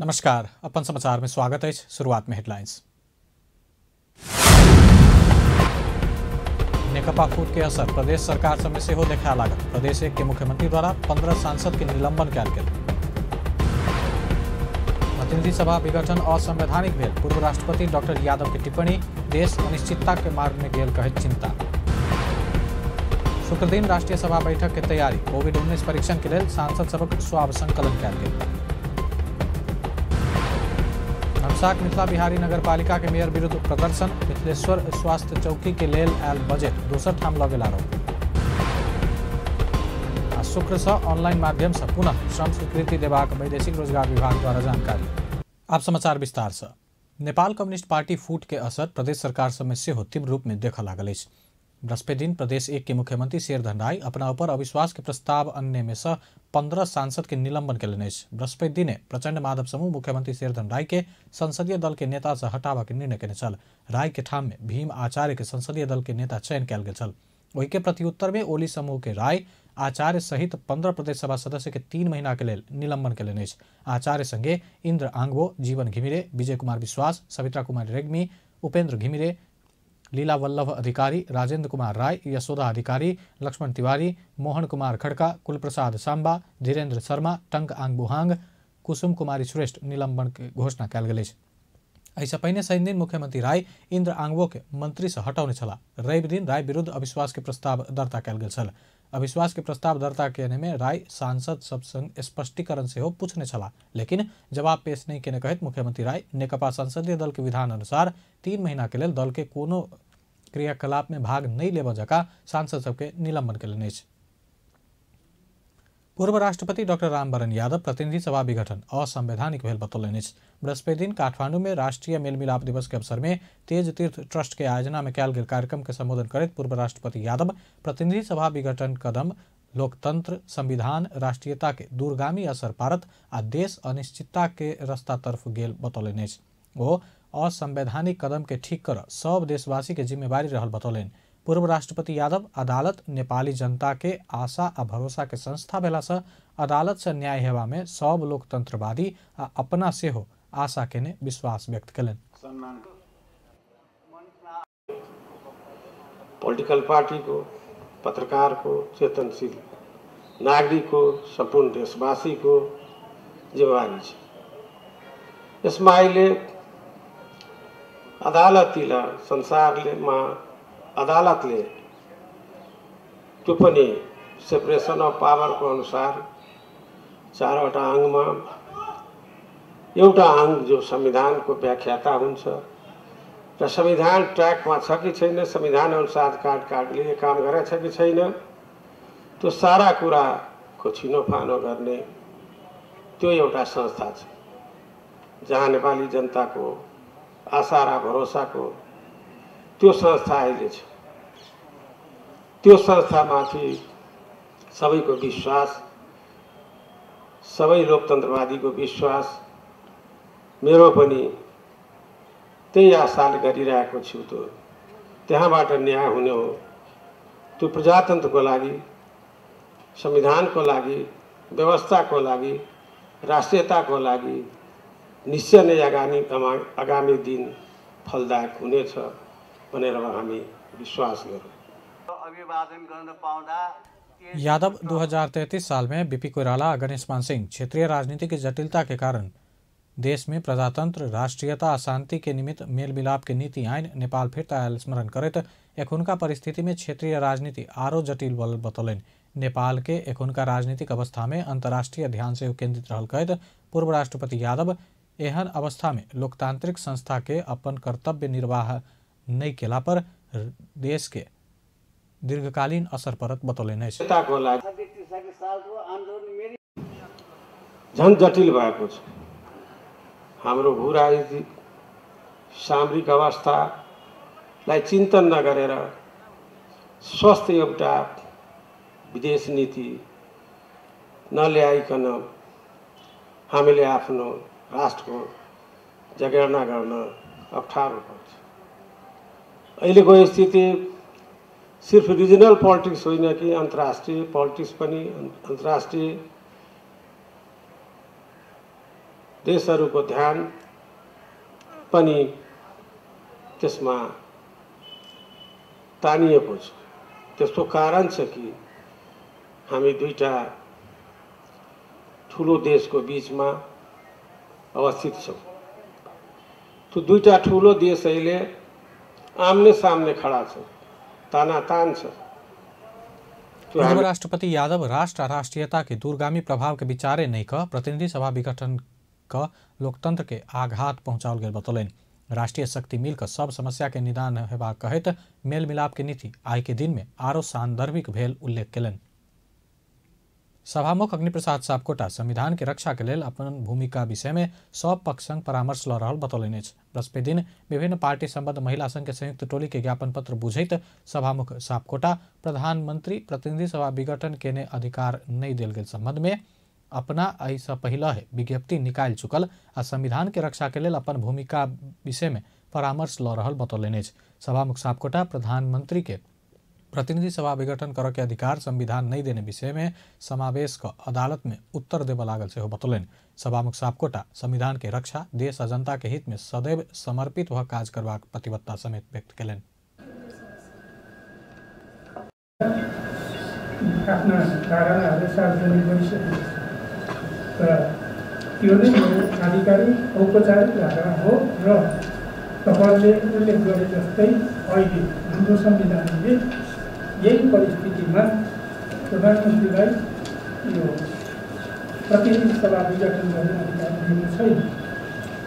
नमस्कार, अपन समाचार में स्वागत है। शुरुआत में हेडलाइंस। नेकपा फूट के असर प्रदेश सरकार सब में से हो देखा लागत। प्रदेश एक के मुख्यमंत्री द्वारा 15 सांसद के निलंबन कयल गेल। प्रतिनिधि सभा विघटन असंवैधानिक भेल। पूर्व राष्ट्रपति डॉक्टर यादव की टिप्पणी, देश अनिश्चितता के मार्ग में गेल कहैत चिंता। शुक्र दिन राष्ट्रीय सभा बैठक के तैयारी। कोविड-19 परीक्षण के लेल सांसद सबक स्वाब संकलन कयल गेल। धनसाक मिथिला बिहारी नगर पालिका के मेयर विरुद्ध प्रदर्शन। मिथिलेश्वर स्वास्थ्य चौकी के लेल आयल बजट दोसर ठाम लऽ गेल आरोप। शुक्र से ऑनलाइन माध्यम से पुनः श्रम स्वीकृति देबाक वैदेशिक रोजगार विभाग द्वारा जानकारी। अब समाचार विस्तार से। नेपाल कम्युनिस्ट पार्टी फूट के असर प्रदेश सरकार सब में सेहो तीव्र रूप में देखा लागल अछि। बृहस्पति दिन प्रदेश एक के मुख्यमंत्री शेरधन राय अपना ऊपर अविश्वास के प्रस्ताव अन्य में से 15 सांसद के निलंबन कयलनि अछि। बृहस्पति दिने प्रचंड माधव समूह मुख्यमंत्री शेरधन राय के संसदीय दल के नेता से हटावा के निर्णय केने छल। राय के ठाम में भीम आचार्य के संसदीय दल के नेता चयन कयल गेल छल। ओहि के प्रत्युत्तर में ओली समूह के राय आचार्य सहित 15 प्रदेश सभा सदस्य के 3 महीना के लेल निलंबन कयलनि अछि। आचार्य संगे इंद्र आंगवो, जीवन घिमिरे, विजय कुमार विश्वास, सविता कुमारी रेग्मी, उपेंद्र घिमिरे, लीला वल्लभ अधिकारी, राजेंद्र कुमार राय, यशोदा अधिकारी, लक्ष्मण तिवारी, मोहन कुमार खड़का, कुलप्रसाद सांबा, धीरेन्द्र शर्मा, टंक आंग बुहांग, कुसुम कुमारी श्रेष्ठ निलंबन के घोषणा कयल गेल अछि। ऐसा पहिने शनि दिन मुख्यमंत्री राय इंद्र आंगवो के मंत्री से हटौने छला। रवि दिन राय विरुद्ध अविश्वास के प्रस्ताव दर्ता कयल गेल छल। अविश्वास के प्रस्ताव दर्ता केने में राय सांसद सब संग स्पष्टीकरण से हो पूछने छला, लेकिन जवाब पेश नहीं केने कहत मुख्यमंत्री राय नेकपा संसदीय दल के विधान अनुसार 3 महीना के लेल दल के कोनो क्रियाकलाप में भाग नहीं लेब जका सांसद सबके निलंबन कयलनि अछि। पूर्व राष्ट्रपति डॉक्टर रामवरण यादव प्रतिनिधि सभा विघटन असंवैधानिक भेल बतौलनि अछि। बृहस्पति दिन काठमांडू में राष्ट्रीय मेल मिलाप दिवस के अवसर में तेज तीर्थ ट्रस्ट के आयोजना में कयल गेल कार्यक्रम के संबोधन करैत पूर्व राष्ट्रपति यादव प्रतिनिधि सभा विघटन कदम लोकतंत्र, संविधान, राष्ट्रीयता के दूरगामी असर पारत आ देश अनिश्चितता के रास्ता तरफ गेल बतौलनि अछि। ओ असंवैधानिक कदम के ठीक कर सब देशवासी के जिम्मेवारी रहल बतौलनि। पूर्व राष्ट्रपति यादव अदालत नेपाली जनता के आशा आ भरोसा के संस्था भेला से अदालत से न्याय हेबा में सब लोकतंत्रवादी आ अपना सेहो आशा केने विश्वास व्यक्त कयलनि। पॉलिटिकल पार्टी को, पत्रकार को, चेतनशील नागरिक को, संपूर्ण देशवासी को जिम्मेवारी छ। यसमा अहिले अदालतीला संसारमा अदालतले त्यो पनि सेपरेसन अफ पावर को अनुसार 4वटा अंगमा एउटा अंग जो संविधान को व्याख्याता हुन्छ र संविधान ट्र्याकमा छ कि छैन, संविधान अनुसार काटले काम गरेछ कि छैन, त्यो सारा कुरा को छिनोफानो गर्ने त्यो एउटा संस्था छ जहाँ नेपाली जनता को आशा र भरोसा को त्यो संस्था अहिले छ। त्यो संस्थामाथि सबैको विश्वास, सबै लोकतन्त्रवादी को विश्वास, मेरो पनि त्यही आशाले गरिरहेको छु। त त्यहाँबाट न्याय हुने हो। त्यो प्रजातन्त्रको लागि, संविधानको लागि, व्यवस्थाको लागि, राष्ट्रियताको लागि निश्चय नै आगामी दिन फलदायक हुनेछ भनेर हामी विश्वास गरौँ। यादव 2033 साल में बीपी कोइराला और गणेश मान सिंह क्षेत्रीय राजनीति की जटिलता के कारण देश में प्रजातंत्र, राष्ट्रीयता और शांति के निमित्त मेल मिलाप के नीति आइन नेपाल फिरता आयल स्मरण करत एखुनका परिस्थिति में क्षेत्रीय राजनीति आरो जटिल बतौलनि। नेपाल के एखुनका राजनीतिक अवस्था में अंतर्राष्ट्रीय ध्यान से केंद्रित रहल कहत पूर्व राष्ट्रपति यादव एहन अवस्था में लोकतांत्रिक संस्था के अपन कर्तव्य निर्वाह नहीं केला पर देश के दीर्घकालीन असर परत बतौलनि अछि। झन जटिल भएको छ। हाम्रो भू राजनीतिक सामरिक अवस्थालाई चिन्तन नगरेर स्वस्थ एउटा विदेश नीति नल्याइकन हामीले आफ्नो राष्ट्रको जगेर्ना गर्न अप्ठ्यारो पर्छ। अहिलेको स्थिति सिर्फ रिजनल पोलिटिक्स होइन कि अन्तर्राष्ट्रिय पोलिटिक्स पनि, अन्तर्राष्ट्रिय देशहरूको ध्यान पनि त्यसमा तानिएको छ। त्यसको कारण छ कि हामी दुईटा ठुलो देशको बीचमा अवस्थित छौँ। त्यो दुईटा ठुलो देश अहिले आमने सामने खड़ा छ, तानातान छ। पूर्व राष्ट्रपति यादव राष्ट्र आ राष्ट्रीयता के दूरगामी प्रभाव के विचारे नहीं कह प्रतिनिधि सभा विघटन क लोकतंत्र के आघात पहुंचाओल गेल बतौलनि। राष्ट्रीय शक्ति मिल कर सब समस्या के निदान हेबाक कहैत मेल मिलाप के नीति आइ के दिन में आरो सान्दर्भिक भेल उल्लेख केलनि। सभामुख अग्निप्रसाद सापकोटा संविधान के रक्षा के लेल अपन भूमिका विषय में सब पक्ष संग परामर्श ल रहल बतौलनि अछि। बृहस्पति दिन विभिन्न पार्टी संबद्ध महिला संघ के संयुक्त टोली के ज्ञापन पत्र बुझैत सभामुख सापकोटा प्रधानमंत्री प्रतिनिधि सभा विघटन केने अधिकार नहीं देल गेल संबंध में अपना एहिसँ पहिलहे विज्ञप्ति निकाल चुकल आ संविधान के रक्षा के लेल अपन भूमिका विषय में परामर्श ल रहल बतौलनि अछि। सभामुख सापकोटा प्रधानमंत्री के प्रतिनिधि सभा विघटन कर के अधिकार संविधान नहीं देने विषय में समावेश का अदालत में उत्तर देव लागल से बतौलनि। सभामुख सापकोटा संविधान के रक्षा देश आ जनता के हित में सदैव समर्पित व काज करबाक प्रतिबद्धता समेत व्यक्त केलनि। आफ्ना धारणाहरू सार्वजनिक गरिसकेको र त्यो नै मेरो आधिकारिक औपचारिक धारणा हो र तपाईँले उल्लेख गरे जस्तै अहिले हाम्रो संविधानले यही परिस्थितिमा प्रधानमन्त्रीलाई यो प्रतिनिधि सभा विघटन गर्ने अधिकार दिएको छैन।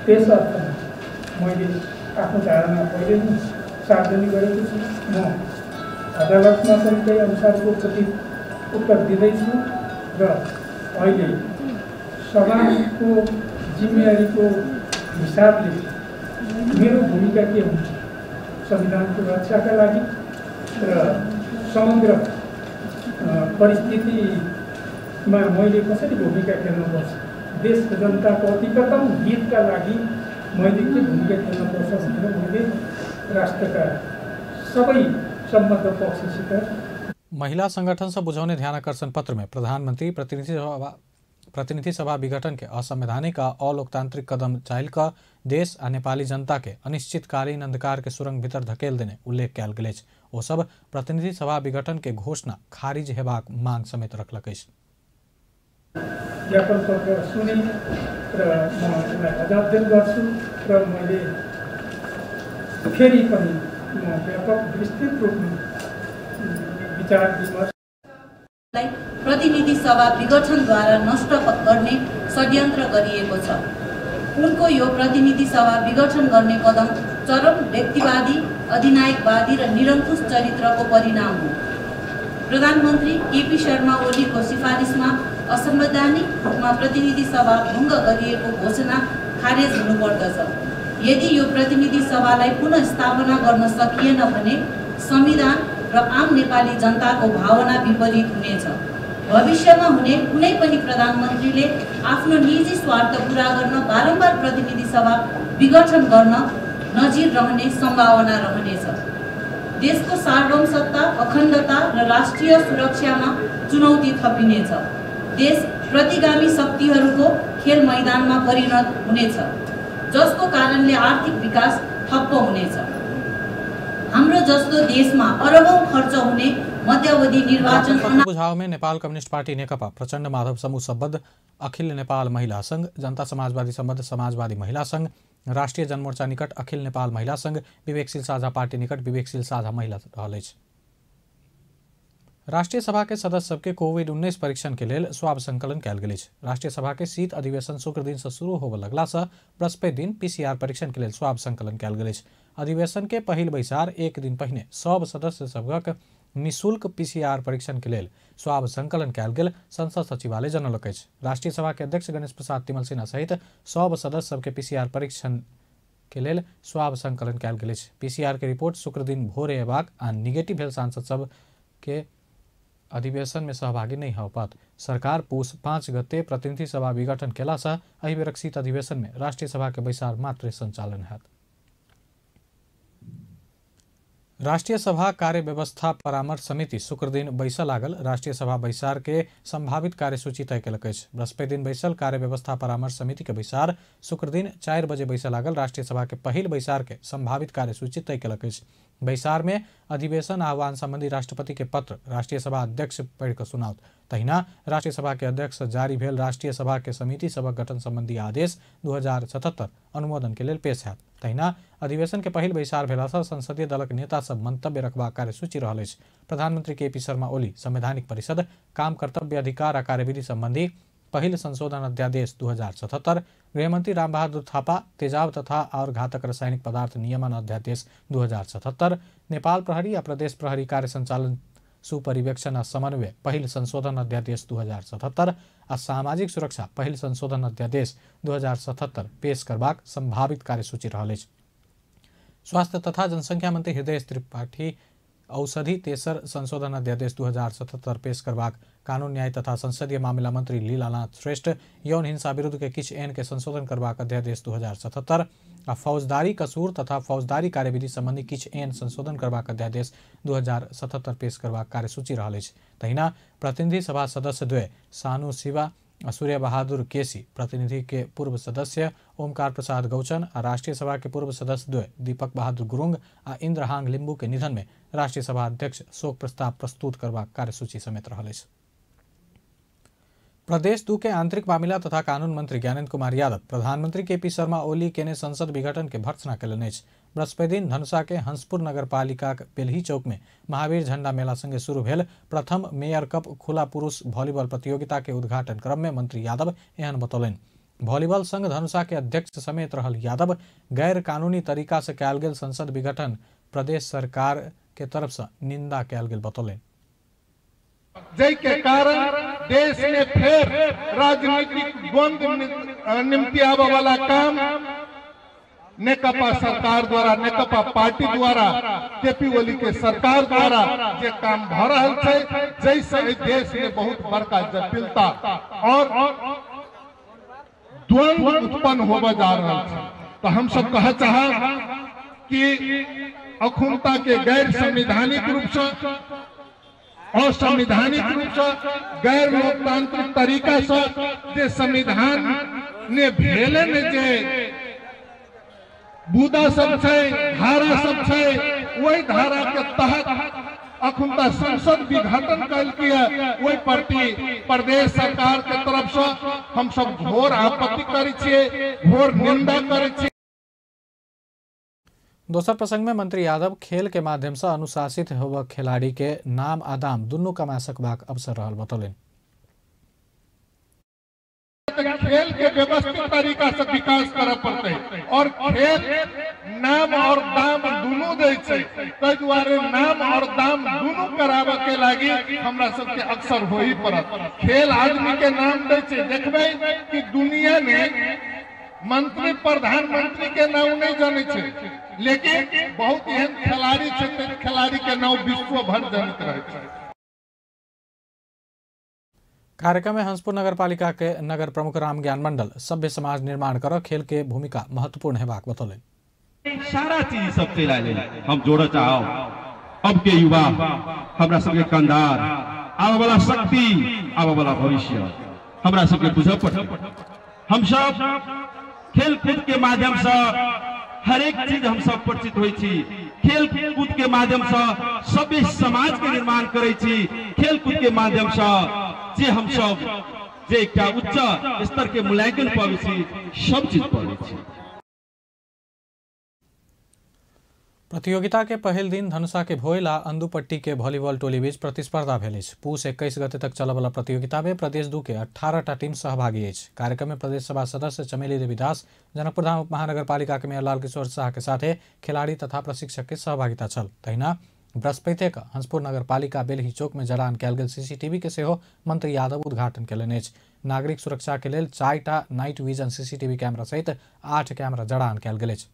त्यस अर्थमा मैले आफ्नो धारणा पहिले नै सार्वजनिक गरेको छु। म अदालतमा पनि त्यही अनुसारको उत्तर दिँदैछु र अहिले सभाको जिम्मेवारीको हिसाबले मेरो भूमिका के हुन्छ संविधानको रक्षाका लागि र समग्र परिस्थितिमा मैले कसरी भूमिका खेल्नुपर्छ, देश र जनताको अतिकतम हितका लागि मैले के भूमिका खेल्नुपर्छ भनेर मैले राष्ट्रका सबै सम्बद्ध पक्षसित महिला संगठन से बुझाउने ध्यानाकर्षण पत्र में प्रधानमंत्री प्रतिनिधि सभा विघटन के असंवैधानिक आ अलोकतांत्रिक कदम चालि क देश आ नेपाली जनता के अनिश्चितकालीन अंधकार के सुरंग भीतर धकेल देने उल्लेख कयल गेल अछि। ओ सब प्रतिनिधि सभा विघटन के घोषणा खारिज हेबाक मांग समेत रखलक अछि। ज्ञापन पत्र सुने र म यसलाई अध्ययन गर्छु र मैले फेरि पनि म व्यापक विस्तृत रूपमा विचार विमर्श प्रतिनिधि सभा विघटनद्वारा नष्ट गर्ने षड्यन्त्र गरिएको छ। उनको यो प्रतिनिधि सभा विघटन गर्ने कदम चरम व्यक्तिवादी, अधिनायकवादी र निरङ्कुश चरित्रको परिणाम हो। प्रधानमन्त्री केपी शर्मा ओलीको सिफारिसमा असंवैधानिक रूपमा प्रतिनिधि सभा भङ्ग गरिएको घोषणा खारेज हुनुपर्दछ। यदि यो प्रतिनिधि सभालाई पुनः स्थापना गर्न सकिएन भने संविधान र आम नेपाली जनताको भावना विपरीत हुनेछ। भविष्यमा हुने कुनै पनि प्रधानमन्त्रीले आफ्नो निजी स्वार्थ पूरा गर्न बारम्बार प्रतिनिधि सभा विघटन गर्न नजिर रहने सम्भावना रहनेछ। देशको सार्वभौमसत्ता, अखण्डता र राष्ट्रिय सुरक्षामा चुनौती थपिनेछ। देश प्रतिगामी शक्तिहरूको खेल मैदानमा परिणत हुनेछ, जसको कारणले आर्थिक विकास ठप्प हुनेछ। हाम्रो जस्तो देशमा अरबौं खर्च हुने मध्यावधि निर्वाचन बुझाव में नेपाल कम्युनिस्ट पार्टी नेकपा, प्रचण्ड माधव समूह सम्बद्ध अखिल नेपाल महिला संघ, जनता समाजवादी सम्बद्ध समाजवादी महिला संघ, राष्ट्रिय जनमोर्चा निकट अखिल नेपाल महिला संघ, विवेकशील साझा पार्टी निकट विवेकशील साझा महिला रहल अछि। राष्ट्रीय सभा के सदस्य सबके कोविड-19 परीक्षण के लेल स्वाब संकलन कयल गेल अछि। राष्ट्रीय सभा के शीत अधिवेशन शुक्र दिन से शुरू होबय लगला से बृहस्पति दिन पीसीआर परीक्षण के लेल स्वाब संकलन कयल गेल अछि। अधिवेशन के पहिल बैसार एक दिन पहिने सब सदस्य सभक निःशुल्क पीसीआर परीक्षण के लेल स्वाब संकलन कयल गेल संसद सचिवालय जनौलक अछि। राष्ट्रीय सभा के अध्यक्ष गणेश प्रसाद तिमल सिन्हा सहित सब सदस्य सबके पीसीआर परीक्षण के लेल स्वाब संकलन कयल गेल अछि। पीसीआर के रिपोर्ट शुक्र दिन भोरे अयबाक आ निगेटिव भेल सांसद सब के अधिवेशन में सहभागी नहीं हो पात। सरकार पूस 5 गते प्रतिनिधि सभा विघटन केला से एहि बेरक शीत अधिवेशन में राष्ट्रीय सभा के बैसार मात्र संचालन हैत। राष्ट्रीय सभा कार्य व्यवस्था परामर्श समिति शुक्र दिन बैसल लागल। राष्ट्रीय सभा बैसार के संभावित कार्यसूची तय कयलक अछि। बृहस्पति दिन बैसल कार्य व्यवस्था परामर्श समिति के बैसार शुक्र दिन 4 बजे बैसल लागल। राष्ट्रीय सभा के पहिल बैसार के संभावित कार्यसूची तय कयलक अछि। बैसार में अधिवेशन आह्वान संबंधी राष्ट्रपति के पत्र राष्ट्रीय सभा अध्यक्ष पढ़ि कऽ सुनाओत। तहिना राष्ट्रीय सभा के अध्यक्ष जारी भेल राष्ट्रीय सभा के समिति सभक गठन संबंधी आदेश 2077 अनुमोदन के लेल पेश हैत। तहिना अधिवेशन के पहिल बैसार भेलासँ संसदीय दलक नेता सब मंतव्य रखबाक कार्यसूची रहल अछि। प्रधानमंत्री KP शर्मा ओली संवैधानिक परिषद, काम कर्तव्य अधिकार आ कार्यविधि संबंधी पहिल संशोधन अध्यादेश 2077, गृहमंत्री रामबहादुर थापा तेजाब तथा और घातक रासायनिक पदार्थ नियमन अध्यादेश 2077, नेपाल प्रहरी आ प्रदेश प्रहरी कार्य संचालन सुपरिवेक्षण आ समन्वय पहिल संशोधन अध्यादेश 2077 आ सामाजिक सुरक्षा पहिल संशोधन अध्यादेश 2077 पेश करबाक संभावित कार्यसूची रहल अछि। स्वास्थ्य तथा जनसंख्या मंत्री हृदय त्रिपाठी औषधि तेसर संशोधन अध्यादेश 2077 पेश करबाक, कानून न्याय तथा संसदीय मामला मंत्री लीलानाथ श्रेष्ठ यौन हिंसा विरुद्ध के किछ एन के संशोधन करबाक अध्यादेश 2077 आ फौजदारी कसूर तथा फौजदारी कार्यविधि संबंधी किछ एन संशोधन करबाक अध्यादेश 2077 पेश करबाक कार्यसूची रहल अछि। तहिना प्रतिनिधि सभा सदस्य द्वय सानू शिवा सूर्य बहादुर केसी, प्रतिनिधि के पूर्व सदस्य ओमकार प्रसाद गौचन आ राष्ट्रीय सभा के पूर्व सदस्य द्वय दीपक बहादुर गुरुंग आ इंद्रहांग लिंबू के निधन में राष्ट्रीय सभा अध्यक्ष शोक प्रस्ताव प्रस्तुत करबाक कार्यसूची समेत रहल अछि। प्रदेश 2 के आंतरिक मामला तथा कानून मंत्री ज्ञानेंद्र कुमार यादव प्रधानमंत्री KP शर्मा ओली के संसद विघटन के भर्त्सना कयलनि अछि। बृहस्पति दिन धनुषा के हंसपुर नगरपालिका बेलही चौक में महावीर झंडा मेला संगे शुरू भेल प्रथम मेयर कप खुला पुरुष वॉलीबॉल प्रतियोगिता के उद्घाटन क्रम में मंत्री यादव एहन बतौलनि। वॉलीबॉल संघ धनुषा के अध्यक्ष समेत रहल यादव गैर कानूनी तरीका से कयल गेल संसद विघटन प्रदेश सरकार के तरफ से निंदा कयल गेल बतौलनि। जय के कारण देश में फिर राजनीतिक द्वंद्व निम्ति आवे वाला काम नेकपा सरकार द्वारा, नेकपा पार्टी द्वारा, KP ओली के सरकार द्वारा जे काम भ रहल छै, जैसे देश में बहुत बड़का जटिलता और द्वंद्व उत्पन्न होबे जा रहा है। तो हम सब कह चाह कि अखुनता के गैर संवैधानिक रूप से और संवैधानिक रूप से गैर लोकतांत्रिक तरीका से जे संविधान ने भेले ने जे बुदा सब छै, धारा सब छै, वही धारा के तहत अखुनता संसद विघटन कल किया, वही प्रति प्रदेश सरकार के तरफ से हम सब घोर आपत्ति करै छियै, घोर निंदा करै छियै। दोसर प्रसंग में मंत्री यादव खेल के माध्यम से अनुशासित होबऽ खिलाड़ी के नाम आ दाम दुनू कमा सकबाक अवसर रहल बतौलनि। खेल के व्यवस्थित तरीका से विकास करऽ पड़तै और खेल नाम और दाम दुनू दै छै, ताहि दुआरे नाम और दाम दुनू कराबे के लागी हमरा सबके अक्सर होई पड़त। खेल आदमी के नाम दै छै, देखबै कि दुनिया में मंत्री प्रधानमंत्री के नाम नहीं जाने छे, लेकिन बहुत एहन खिलाड़ी छे, खिलाड़ी के नाम विश्व भर जानते रहे छे। कार्यक्रम में हंसपुर नगरपालिका के नगर प्रमुख राम ज्ञान मंडल सभ्य समाज निर्माण कर खेल के भूमिका महत्वपूर्ण हेबाक बतौलनि। सारा चीज सब चल आए हम जोड़ चाहो अब के युवा हमरा सबके कंधार आवे वाला शक्ति, आवे वाला भविष्य हमरा सबके बुझ पड़त। हम सब खेल कूद के माध्यम से हर एक चीज हम सब परिचित होई छी। खेल कूद के माध्यम से सभ्य समाज के निर्माण करे छी। खेल कूद के माध्यम से जे हम सब जे एकटा उच्च स्तर के मूल्यांकन पाबै छी, सब चीज पाबै छी। प्रतियोगिता के पहिल दिन धनुषा के भोइल आ अंदुपट्टी के वॉलीबॉल टोली बीच प्रतिस्पर्धा भेल अछि। पूस 21 गते तक चलऽ वाला प्रतियोगिता में प्रदेश 2 के 18टा टीम सहभागी अछि। कार्यक्रम में प्रदेश सभा सदस्य चमेली देवी दास, जनकपुर धाम महानगरपालिका के मेयर लाल किशोर शाह के साथे खिलाड़ी तथा प्रशिक्षक के सहभागिता छल। तहिना बृहस्पति के हंसपुर नगरपालिका बेलही चौक में जड़ान कयल गेल CCTV के सेहो मंत्री यादव उद्घाटन कयलनि अछि। नागरिक सुरक्षा के लेल 4टा नाइट विजन CCTV कैमरा सहित 8 कैमरा जड़ान कयल गेल अछि।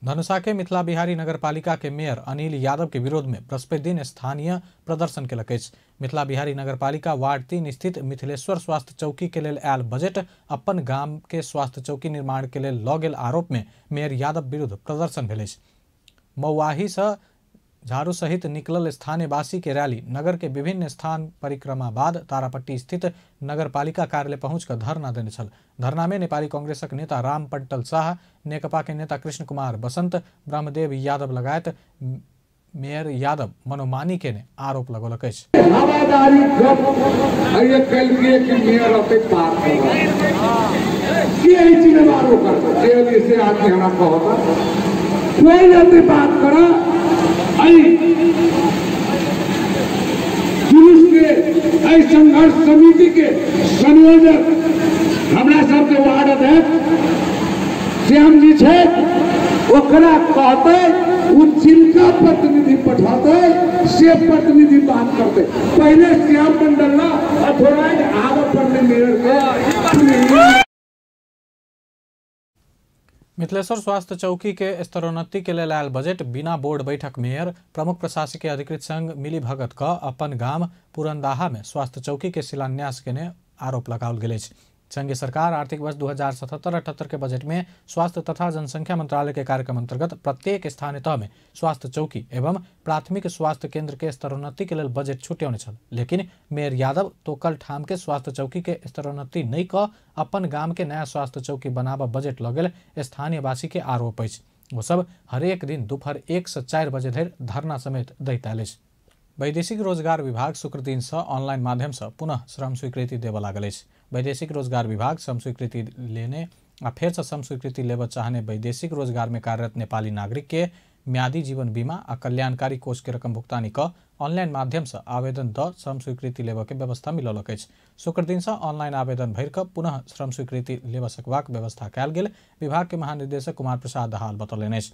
धनुषा के मिथिला बिहारी नगरपालिका के मेयर अनिल यादव के विरोध में बृहस्पति दिन स्थानीय प्रदर्शन केलक अछि। मिथिला बिहारी नगरपालिका वार्ड 3 स्थित मिथिलेश्वर स्वास्थ्य चौकी के लेल आयल बजट अपन गाम के स्वास्थ्य चौकी निर्माण के लेल लऽ गेल आरोप में मेयर यादव विरुद्ध प्रदर्शन भेल अछि। मौवाही से झाड़ू सहित निकलल स्थानीयवासी के रैली नगर के विभिन्न स्थान परिक्रमा बाद तारापट्टी स्थित नगर पालिका कार्यालय पहुंचकर धरना देने छल। धरना में नेपाली कांग्रेसक नेता राम पट्टल शाह, नेकपा के नेता कृष्ण कुमार बसंत, ब्रह्मदेव यादव लगायत मेयर यादव मनोमानी के ने आरोप लगौलक अछि। हवादारी मेयर अपने बात जिम्मेवारों से आदमी हमारा कोई अपनी बात करा जुलूस के संघर्ष समिति के संयोजक हमरा सबके वार्ड अध्यक्ष श्याम जी छे, ओकरा कहते उ जिनका प्रतिनिधि पठाते से प्रतिनिधि बात करते। पहले श्याम मंडल ना अथोड़ा आगे पड़ने मेयर के मिथिलेश्वर स्वास्थ्य चौकी के स्तरोन्नति के लिए आयल बजट बिना बोर्ड बैठक मेयर प्रमुख प्रशासकीय अधिकृत संघ मिली भगत का अपन गांव पुरंदाहा में स्वास्थ्य चौकी के शिलान्यास के ने आरोप लगाओल गेल अछि। संघीय सरकार आर्थिक वर्ष 2077-78 के बजट में स्वास्थ्य तथा जनसंख्या मंत्रालय के कार्यक्रम अंतर्गत प्रत्येक स्थानीय तह में स्वास्थ्य चौकी एवं प्राथमिक स्वास्थ्य केंद्र के स्तरोन्नति के लिए बजट छुट्याउने छल। लेकिन मेयर यादव तोकल ठाम के स्वास्थ्य चौकी के स्तरोन्नति नहीं क अपन गांव के नया स्वास्थ्य चौकी बनाबा बजट लगेल स्थानीयवासी के आरोप अछि। वो सब हरेक दिन दोपहर 1 से 4 बजे धरि धरना समेत दैत आयल अछि। वैदेशिक रोजगार विभाग शुक्र दिन से ऑनलाइन माध्यम से पुनः श्रम स्वीकृति देव लागल अछि। वैदेशिक रोजगार विभाग श्रम स्वीकृति लेने आ फेर से श्रम स्वीकृति लेव चाहने वैदेशिक रोजगार में कार्यरत नेपाली नागरिक के म्यादी जीवन बीमा आ कल्याणकारी कोष के रकम भुगतानी क ऑनलाइन माध्यम से आवेदन द श्रम स्वीकृति लेव के व्यवस्था मिललक अछि। शुक्र दिन से ऑनलाइन आवेदन भरि क पुनः श्रम स्वीकृति लेव सकबाक व्यवस्था कयल गेल विभाग के महानिदेशक कुमार प्रसाद दाहाल बतौलनि अछि।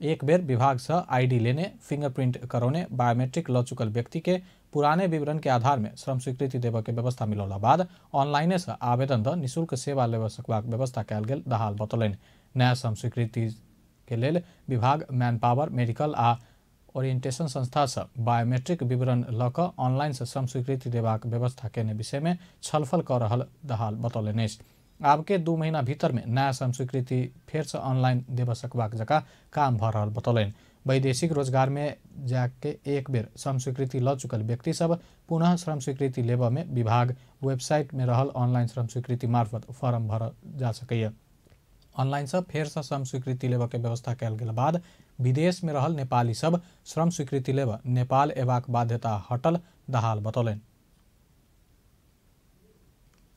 एक बेर विभाग से आईडी लेने, फिंगरप्रिंट करौने, बायोमेट्रिक ल चुकल व्यक्ति के पुराने विवरण के आधार में श्रम स्वीकृति देव के व्यवस्था मिलौला बाद ऑनलाइने से आवेदन द निःशुल्क सेवा लेव सकबाक व्यवस्था कयल गेल दाहाल बतौलनि। नया श्रम स्वीकृति के लेल विभाग मैन पावर, मेडिकल आ ओरिएंटेशन संस्था से बायोमेट्रिक विवरण ल क ऑनलाइन से श्रम स्वीकृति देबाक व्यवस्था केने विषय में छलफल कर रहल दाहाल बतौलनि अछि। आब के 2 महीना भीतर में नया श्रम स्वीकृति फेर से ऑनलाइन देव सकबाक जका काम भ रहल बतौलनि। वैदेशिक रोजगार में जाके एक बेर श्रम स्वीकृति ल चुकल व्यक्ति सब पुनः श्रम स्वीकृति लेव में विभाग वेबसाइट में रहल ऑनलाइन श्रम स्वीकृति मार्फत फॉर्म भर जा सकैया। ऑनलाइन से फेर से श्रम स्वीकृति लेव के व्यवस्था कयल गेल बाद विदेश में रहल नेपाली सब श्रम स्वीकृति लेव नेपाल एबाक बाध्यता हटल दाहाल बतौलनि।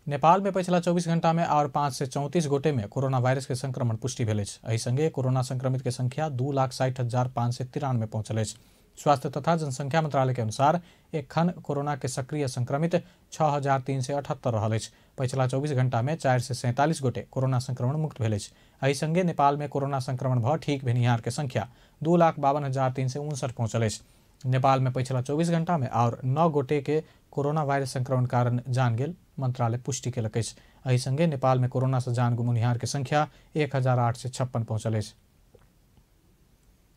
नेपाल में पिछला 24 घंटा में और 5 से 34 गोटे में कोरोना वायरस के संक्रमण पुष्टि भेल अछि। एहि संगे कोरोना संक्रमित के संख्या 2,60,593 पहुंचल अछि। स्वास्थ्य तथा जनसंख्या मंत्रालय के अनुसार एखन कोरोना के सक्रिय संक्रमित 6,378 रहल अछि। पिछला 24 घंटा में 4 से 47 गोटे कोरोना संक्रमण मुक्त भेल अछि। एहि संगे नेपाल में कोरोना संक्रमण भ ठीक भेनिहार के संख्या 2,52,359 पहुंचल अछि। नेपाल में पिछला 24 घंटा में और 9 गोटे के कोरोना वायरस संक्रमण कारण जान गेल मंत्रालय पुष्टि केलक अछि। एहि संगे नेपाल में कोरोना से जान गुमुनिहार के संख्या 1,856 पहुंचल अछि।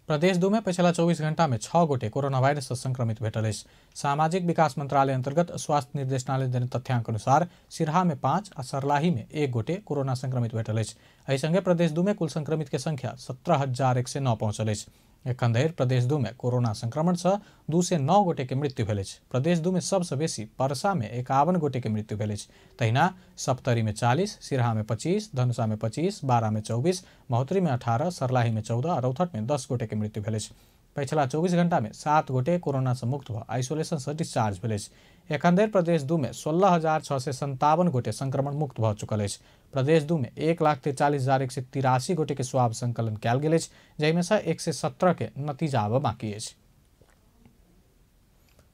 प्रदेश 2 में पिछला 24 घंटा में 6 गोटे कोरोना वायरस से संक्रमित भेटल अछि। सामाजिक विकास मंत्रालय अंतर्गत स्वास्थ्य निर्देशनालय देने तथ्यांक अनुसार सिरहा में 5 आ सर्लाही में 1 गोटे कोरोना संक्रमित भेटल अछि। एहि संगे प्रदेश 2 में कुल संक्रमित के संख्या 17,109 पहुंचल अछि। एखन धरि प्रदेश 2 में कोरोना संक्रमण से 2 से 9 गोटे के मृत्यु भेल अछि। प्रदेश 2 में सबसे बेसी परसा में 51 गोटे के मृत्यु भेल अछि। तहिना सप्तरी में 40, सिरहा में 25, धनुषा में 25, बारा में 24, महोत्तरी में 18, सर्लाही में 14 और रौथट में 10 गोटे के मृत्यु भेल अछि। पिछला 24 घंटा में 7 गोटे कोरोना से मुक्त भ आइसोलेशन से डिस्चार्ज भेल अछि। एखन धरि प्रदेश 2 में 16,657 गोटे संक्रमण मुक्त भ चुकल अछि। प्रदेश 2 में 1,43,183 गोटे के स्वाब संकलन कयल गेल अछि, जाहिमे से 117 के नतीजा आब बाकी अछि।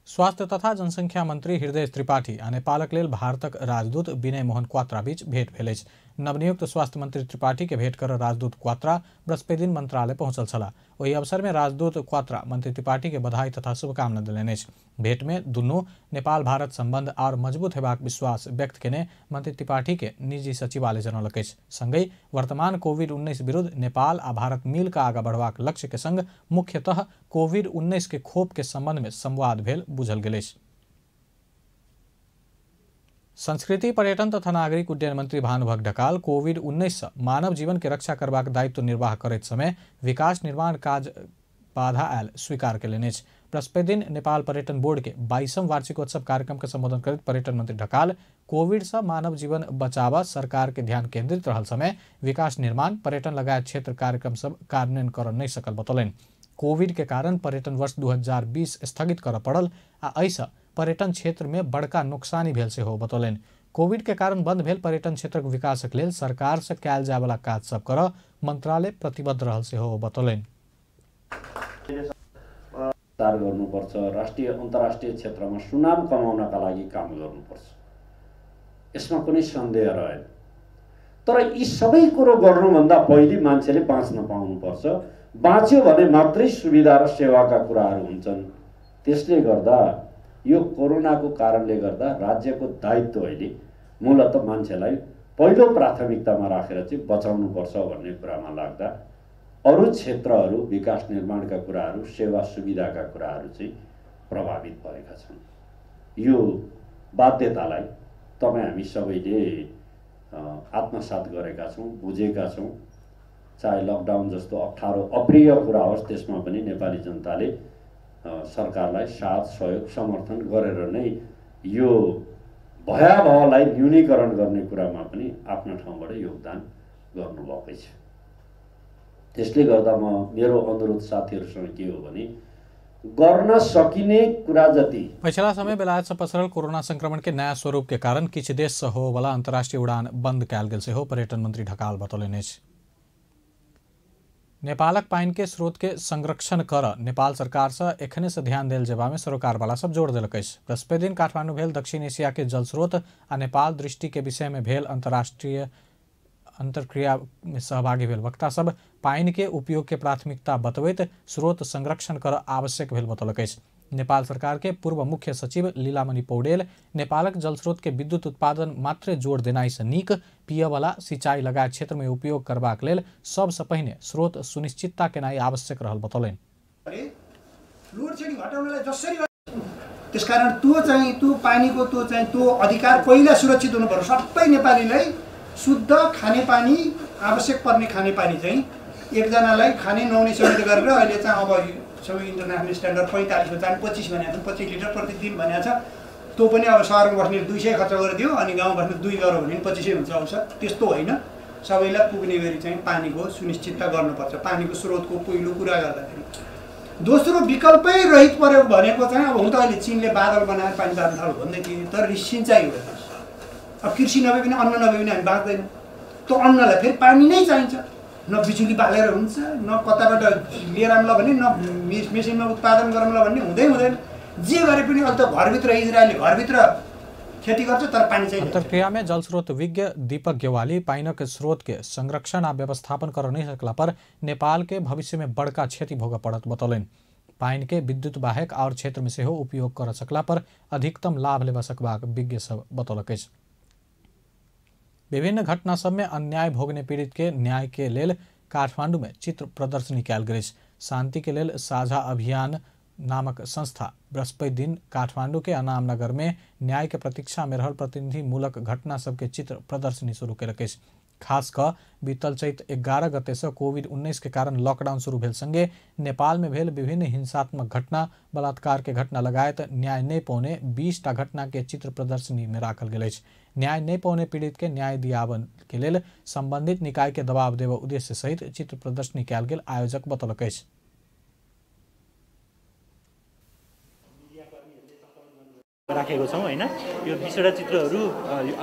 स्वास्थ्य तथा जनसंख्या मंत्री हृदय त्रिपाठी आ नेपालक लेल भारतक राजदूत विनय मोहन क्वात्रा बीच भेंट भेल अछि। नवनियुक्त स्वास्थ्य मंत्री त्रिपाठी के भेंट कर राजदूत क्वात्रा बृहस्पति दिन मंत्रालय पहुंचल छलाह। ओहि अवसर में राजदूत क्वात्रा मंत्री त्रिपाठी के बधाई तथा शुभकामना देलनि अछि। भेंट में दुनू नेपाल भारत संबंध और मजबूत हेबाक विश्वास व्यक्त केने मंत्री त्रिपाठी के निजी सचिवालय जनौलक अछि। संगहि वर्तमान कोविड-19 विरुद्ध नेपाल आ भारत मिल कऽ आगाँ बढ़बाक लक्ष्य के संग मुख्यतः कोविड-19 के खोप के संबंध में संवाद भेल बुझल गेल अछि। संस्कृति, पर्यटन तथा नागरिक उड्डयन मंत्री भानुभक्त ढकाल कोविड-19 से मानव जीवन के रक्षा करबाक दायित्व निर्वाह करैत समय विकास निर्माण काज बाधा आयल स्वीकार कैलनि अछि। बृहस्पति दिन नेपाल पर्यटन बोर्ड के 22वां वार्षिकोत्सव कार्यक्रम के संबोधन करैत पर्यटन मंत्री ढकाल कोविड से मानव जीवन बचाव सरकार के ध्यान केंद्रित रहल समय विकास निर्माण पर्यटन लगायत क्षेत्र कार्यक्रम सब कार्यान्वयन कर नहीं सकल बतौलनि। कोविड के कारण पर्यटन वर्ष 2020 स्थगित कर पड़ल आ ऐसा पर्यटन क्षेत्र में बड़का नुकसानी भेल से हो बतौलनि। कोविड के कारण बंद भेल पर्यटन क्षेत्रक विकासक लेल सरकार से कयल जाय वाला काज सब कर मंत्रालय प्रतिबद्ध रहल से हो बतौलनि। गर्नुपर्छ, राष्ट्रिय अन्तर्राष्ट्रिय क्षेत्रमा सुनाम कमाउनका लागि काम गर्नुपर्छ, यसमा कुनै सन्देह रहेन। तर यी सबै कुरो गर्नुभन्दा पहिले मान्छेले बाँच्न पाउनुपर्छ। बाँच्यो भने मात्रै सुविधा र सेवाका कुराहरू हुन्छन्। त्यसले गर्दा यो कोरोनाको कारणले गर्दा राज्यको दायित्व अहिले मूलत मान्छेलाई पहिलो प्राथमिकतामा राखेर चाहिँ बचाउनुपर्छ भन्ने कुरामा लाग्दा अरू क्षेत्रहरू विकास निर्माणका कुराहरू सेवा सुविधाका कुराहरू चाहिँ प्रभावित भएका छन्। यो बाध्यतालाई तपाईँ हामी सबैले आत्मसात गरेका छौँ, बुझेका छौँ। चाहे लकडाउन जस्तो अप्ठ्यारो अप्रिय कुरा होस् त्यसमा पनि नेपाली जनताले सरकारलाई साथ सहयोग समर्थन गरेर नै यो भयावहलाई न्यूनीकरण गर्ने कुरामा पनि आफ्नो ठाउँबाट योगदान गर्नुभएकै छ। त्यसले गर्दा मेरो अनुरोध साथीहरूसँग के हो भने गर्न सकिने कुरा जति पिछला समय बेलायत से पसरल कोरोना संक्रमण के नया स्वरूप के कारण किछ देश से हो वाला अंतर्राष्ट्रीय उड़ान बंद कयल गेल से हो पर्यटन मंत्री ढकाल बतौलनि अछि। नेपालक पाइन के स्रोत के संरक्षण कर नेपाल सरकार से एखने से ध्यान देल जेबा में सरोकार वाला सब जोड़ देलक अछि। बृहस्पति दिन काठमांडू भेल दक्षिण एशिया के जल स्रोत आ नेपाल दृष्टि के विषय में भेल अंतर्राष्ट्रीय अंतरक्रिया में सहभागी भेल वक्ता सब पाइन के उपयोग के प्राथमिकता बतबैत स्रोत संरक्षण कर आवश्यक भेल बतौलक अछि। नेपाल सरकार के पूर्व मुख्य सचिव लीलामणि पौडेल नेपालक जल स्रोत के विद्युत उत्पादन मात्र जोड़ देनाइ से नीक पिय वाला सिंचाई लगायत क्षेत्र में उपयोग करबाक लेल सबसे पहिने स्रोत सुनिश्चितता केनाइ आवश्यक रहल बतौलनि। त्यसकारण त्यो पानीको त्यो अधिकार पहिला सुरक्षित हुनुपर्छ। सबै नेपालीलाई शुद्ध खानेपानी आवश्यक पर्ने खानेपानी चाहिँ एकजनालाई खाने नुहाउने समेत गरेर अहिले चाहिँ अब सबै इन्टरनेसनल स्ट्यान्डर्ड 45 चाहिँ 25 भनेको छ, 25 लिटर प्रतिदिन भनेको छ। त्यो पनि अब सहरमा बस्ने 200 खर्च गरिदियो अनि गाउँ बस्ने 2 गरो भने 25 हुन्छ औसत। त्यस्तो होइन, सबैलाई पुग्ने गरी चाहिँ पानीको सुनिश्चितता गर्नुपर्छ। पानीको स्रोतको पहिलो कुरा गर्दाखेरि दोस्रो विकल्पै रहित पर्यो भनेको चाहिँ अब हुन त अहिले चीनले बादल बनाएर पानी तार्न थाल्यो भन्दै थिए, तर सिँचाइ हो। अब कृषि नभए पनि अन्न नभए पनि हामी बाँच्दैनौँ। त्यो अन्नलाई फेरि पानी नै चाहिन्छ। न बिजुली बालेर हुन्छ, न कताबाट लिएर आउँला भने, न मेसिनमा उत्पादन गरौँला भन्ने हुँदैन। जे गरे पनि अब त घरभित्र इजरायलले घरभित्र खेती गर्छ तर पानी चाहिन्छ। अंतरक्रिया में जल स्रोत विज्ञ दीपक गेवाली पाइनक स्रोत के संरक्षण आ व्यवस्थापन कर नहीं सकला पर नेपाल के भविष्य में बड़का क्षति भोग पड़त बतौलनि। पाइन के विद्युत बाहेक और क्षेत्र में सेहो उपयोग कर सकला पर अधिकतम लाभ लेवा सकबाक विज्ञ सब बतौलक अछि। विभिन्न घटना सब में अन्याय भोगने पीड़ित के न्याय के लेल काठमांडू में चित्र प्रदर्शनी कयल गेल। शांति के लेल साझा अभियान नामक संस्था बृहस्पति दिन काठमांडू के अनाम नगर में न्याय के प्रतीक्षा में रहल प्रतिनिधि मूलक घटना सबके चित्र प्रदर्शनी शुरू कयलक। खास क बीतल चैत 11 गते से कोविड-19 के कारण लॉकडाउन शुरू भेल संगे नेपाल में भेल विभिन्न हिंसात्मक घटना बलात्कार के घटना लगायत न्याय नहीं पौने 20 टा घटना के चित्र प्रदर्शनी में राखल गेल अछि। न्याय नहीं पौने पीड़ित के न्याय दियावन के लेल संबंधित निकाय के दबाव देव उद्देश्य सहित चित्र प्रदर्शनी कयल गेल आयोजक बतौलक अछि। राखेको छौँ हैन, यो 20वटा चित्रहरू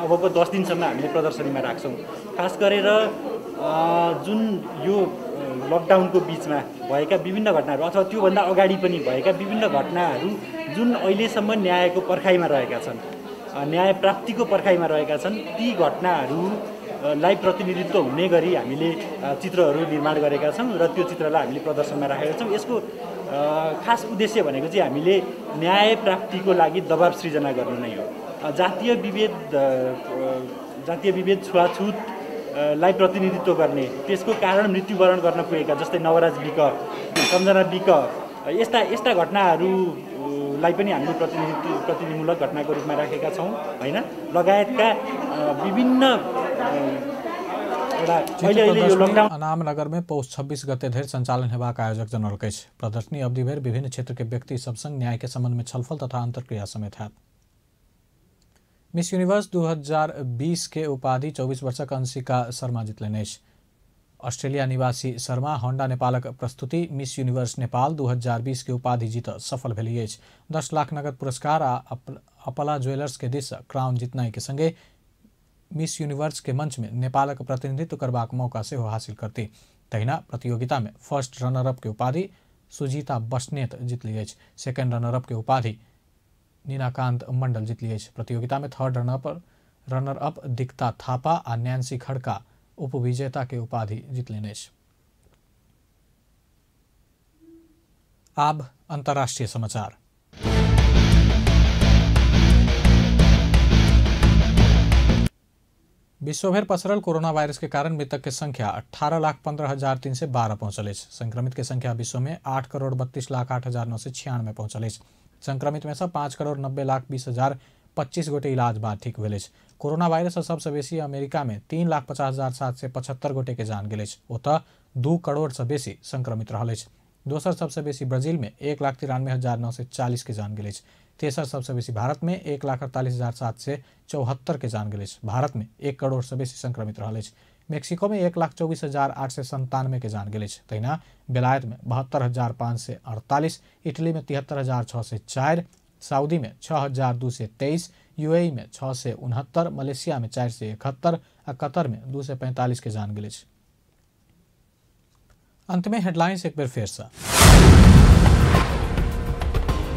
अबको 10 दिनसम्म हामीले प्रदर्शनीमा राख्छौँ। खास गरेर जुन यो लकडाउनको बीचमा भएका विभिन्न घटनाहरू अथवा त्योभन्दा अगाडि पनि भएका विभिन्न घटनाहरू जुन अहिलेसम्म न्यायको पर्खाइमा रहेका छन्, न्याय प्राप्तिको पर्खाइमा रहेका छन्, ती घटनाहरूलाई प्रतिनिधित्व हुने गरी हामीले चित्रहरू निर्माण गरेका छौँ र त्यो चित्रलाई हामीले प्रदर्शनमा राखेका छौँ। यसको खास उद्देश्य भनेको चाहिँ हामीले न्याय प्राप्तिको लागि दबाब सृजना गर्नु नै हो। जातीय विभेद छुवाछुतलाई प्रतिनिधित्व गर्ने, त्यसको कारण मृत्युवरण गर्न पुगेका जस्तै नवराज विक, सम्झना विक, यस्ता घटनाहरूलाई पनि हामीले प्रतिनिधिमूलक घटनाको रूपमा राखेका छौँ हैन। लगायतका विभिन्न एउटा अहिले यो लकडाउन अनामनगर में पौष 26 गते धरि संचालन हेबाक आयोजक जनौलकै छ। प्रदर्शनी अवधि भर विभिन्न क्षेत्र के व्यक्ति सब संग न्याय के संबंध में छलफल तथा अंतर्क्रिया समेत हैत। मिस यूनिवर्स 2020 के उपाधि 24 वर्षक अंशिका शर्मा जितलनि अछि। ऑस्ट्रेलिया निवासी शर्मा होंडा नेपालक प्रस्तुति मिस यूनिवर्स नेपाल 2020 के उपाधि जीत सफल भेली अछि। 10 लाख नगद पुरस्कार आ अपला ज्वेलर्स के दिस क्राउन जितनाई के संगे मिस यूनिवर्स के मंच में नेपालक प्रतिनिधित्व करबाक मौका सेहो हासिल करती। तहिना प्रतियोगिता में फर्स्ट रनर अप के उपाधि सुजीता बस्नेत जितली अछि। सेकेंड रनर अप के उपाधि नीनाकांत मंडल जितली अछि। प्रतियोगिता में थर्ड रनर अप दिक्ता थापा आ नैन्सी खड़का उपविजेता के उपाधि जितलनि अछि। आब अंतर्राष्ट्रीय समाचार। विश्वभर पसरल कोरोना वायरस के कारण मृतक के संख्या 18,15,312 पहुंचल अछि। संक्रमित के संख्या विश्व में 8,32,08,996 पहुंचल अछि। संक्रमित में से 5,90,20,025 गोटे इलाज बाद ठीक भेल अछि। कोरोना वायरस सबसे बेसी अमेरिका में 3,50,775 गोटे के जान गेल अछि। ओतऽ 2 करोड़ से बेसी संक्रमित रहल अछि। दोसर सबसे बेसी ब्राजील में 1,93,940 के जान गेल अछि। तेसर सबसे बेसी भारत में 1,48,774 के जान गेल अछि। भारत में 1 करोड़ से बेसी संक्रमित रहल अछि। मेक्सिको में 1,24,897 के जान गेल अछि। तहिना बेलायत में 72,548, इटली में 73,604, सऊदी में 6,223, यूएई में 669, मलेशिया में 471 और कतर में 245 के जान गेल अछि। अंत में हेडलाइंस एक बेर फेर से।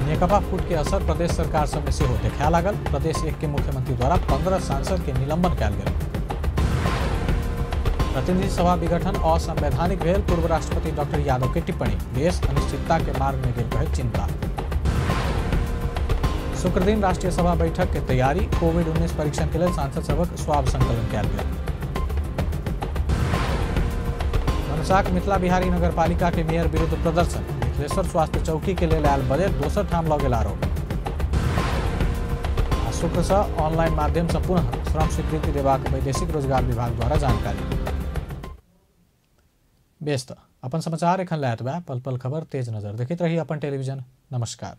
नेकपा फूट के असर प्रदेश सरकार सब में सेहो देखा लागल। प्रदेश 1 के मुख्यमंत्री द्वारा 15 सांसद के निलंबन कयल गेल। प्रतिनिधि सभा विघटन असंवैधानिक भेल। पूर्व राष्ट्रपति डॉक्टर यादव के टिप्पणी। देश अनिश्चितता के मार्ग में गिर रहे चिंता। शुक्र दिन राष्ट्रीय सभा बैठक के तैयारी। कोविड-19 परीक्षण के लिए सांसद सबक स्वाब संकलन कयल गेल। धनुषाक मिथिला बिहारी नगर पालिका के मेयर विरुद्ध प्रदर्शन। मिथिलेश्वर स्वास्थ्य चौकी के लेल आयल बजट दोसर ठाम लऽ गेल आरोप। शुक्र से ऑनलाइन माध्यम से पुनः श्रम स्वीकृति देबाक वैदेशिक रोजगार विभाग द्वारा जानकारी। व्यस्त अपन समाचार एखन लैत बा। पल पल खबर तेज नजर देखैत रही अपन टेलीविजन। नमस्कार।